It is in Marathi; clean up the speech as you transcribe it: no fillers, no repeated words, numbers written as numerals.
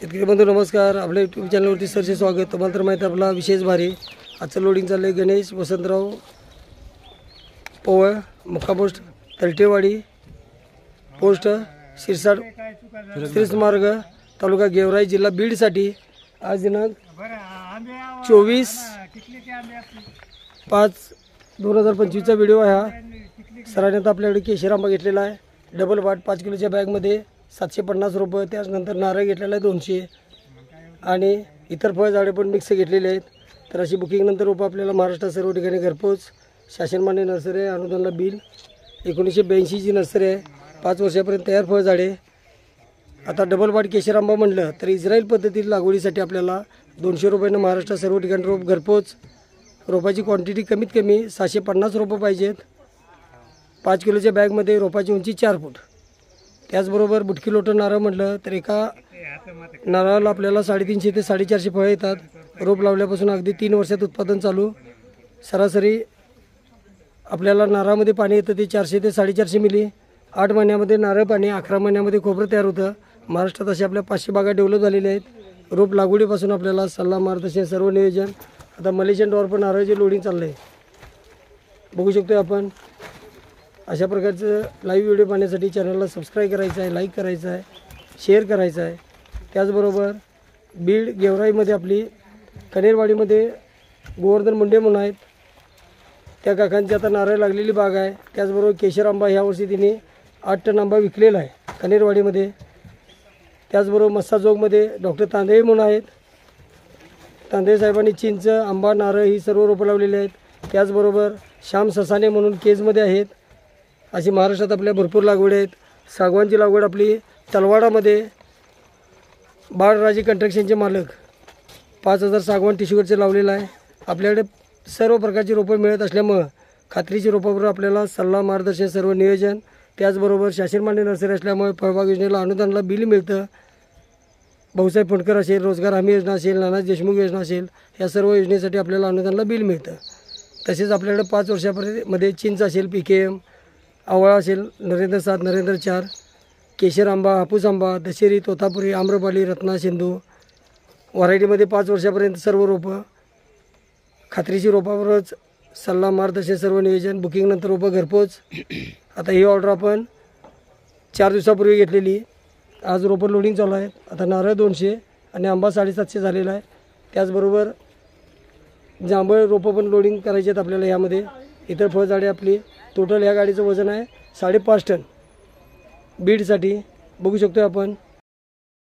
शेतकरी बंधू नमस्कार. आपल्या यूट्यूब चॅनलवरती सरचे स्वागत. तुम्हाला तर माहिती आपला विशेष भारी आजचं लोडिंग चाललं आहे. गणेश वसंतराव पोवळ, मुक्काम पोस्ट तलटेवाडी, पोस्ट शिरसाड, श्रीस मार्ग, तालुका गेवराई, जिल्हा बीडसाठी आज दिनांक 24/5/2025चा व्हिडिओ आहे हा. सरांनी आता आपल्याकडे केशर आंबा घेतलेला आहे. डबल वाट 5 किलोच्या बॅगमध्ये 750 रुपये. त्याच्यानंतर नारळ घेतलेला आहे 200 आणि इतर फळझाडे पण मिक्स घेतलेले आहेत. तर अशी बुकिंगनंतर रोपं आपल्याला महाराष्ट्रात सर्व ठिकाणी घरपोच. शासनमान्य नर्सरी आहे, अनुदानला बिल. 1982ची नर्सरी आहे. 5 वर्षापर्यंत तयार फळझाडे. आता डबल वाट केशर आंबा म्हटलं तर इस्रायल पद्धतीत लागवडीसाठी आपल्याला 200 रुपयानं महाराष्ट्रात सर्व ठिकाणी रोप घरपोच. रोपाची क्वांटिटी कमीत कमी 750 रोपं पाहिजेत. 5 किलोच्या बॅगमध्ये रोपाची उंची 4 फूट. त्याचबरोबर बुटकी लोटं नारळ म्हटलं तर एका नारळाला आपल्याला 350 ते 450 फळं येतात. रोप लावल्यापासून अगदी 3 वर्षात उत्पादन चालू. सरासरी आपल्याला नारळामध्ये पाणी येतं ते 400 ते 450 मिली. 8 महिन्यामध्ये नारळ पाणी, 11 महिन्यामध्ये खोबरं तयार होतं. महाराष्ट्रात अशा आपल्या 500 बागा डेव्हलप झालेल्या आहेत. रोप लागवडीपासून आपल्याला सल्ला मार्गदर्शन सर्व नियोजन. आता मलेशियन डॉर पण नारळाचे लोडिंग चाललं आहे, बघू शकतो आपण. अशा प्रकारचं लाईव्ह व्हिडिओ पाहण्यासाठी चॅनलला सबस्क्राईब करायचं आहे, लाईक करायचं आहे, शेअर करायचं आहे. त्याचबरोबर बीड गेवराईमध्ये आपली कनेरवाडीमध्ये गोवर्धन मुंडे म्हणून आहेत, त्या काकांची आता नारळ लागलेली बाग आहे. त्याचबरोबर केशर आंबा ह्यावर्षी तिने 8 टन आंबा विकलेला आहे कनेरवाडीमध्ये. त्याचबरोबर मस्साजोगमध्ये डॉक्टर तांदळे म्हणून आहेत. तांदळे साहेबांनी चिंच, आंबा, नारळ ही सर्व रोपं लावलेली आहेत. त्याचबरोबर श्याम ससाने म्हणून केजमध्ये आहेत. अशी महाराष्ट्रात आपल्या भरपूर लागवड आहेत. सागवानची लागवड आपली तलवाडामध्ये बाळराजे कंस्ट्रक्शनचे मालक 5000 सागवान टिश्यूकटचे लावलेलं आहे. आपल्याकडे सर्व प्रकारची रोपं मिळत असल्यामुळं खात्रीची रोपावर आपल्याला सल्ला मार्गदर्शन सर्व नियोजन. त्याचबरोबर शासनमान्य नर्सरी असल्यामुळे फळबाग योजनेला अनुदानाला बिल मिळतं. भाऊसाहेब फुंडकर असेल, रोजगार हमी योजना असेल, नानाजी देशमुख योजना असेल, या सर्व योजनेसाठी आपल्याला अनुदानाला बिल मिळतं. तसेच आपल्याकडे 5 वर्षापर्यंत चिंच असेल, PKM, आवळा असेल, नरेंद्र 7, नरेंद्र 4, केशर आंबा, हापूस आंबा, दशेरी, तोतापुरी, आम्रपाली, रत्ना, सिंधू व्हरायटीमध्ये 5 वर्षापर्यंत सर्व रोपं. खात्रीची रोपावरच सल्ला मार्गदर्शन सर्व नियोजन. बुकिंगनंतर रोपं घरपोच. आता ही ऑर्डर आपण 4 दिवसापूर्वी घेतलेली. आज रोपं लोडिंग चालू आहे. आता नारळ 200 आणि आंबा 750 झालेला आहे. त्याचबरोबर जांभळ रोपं पण लोडिंग करायची आहेत आपल्याला. यामध्ये इतर फळझाडे आपली. टोटल या गाडीचं वजन आहे 5.5 टन बीडसाठी, बघू शकतो आपण.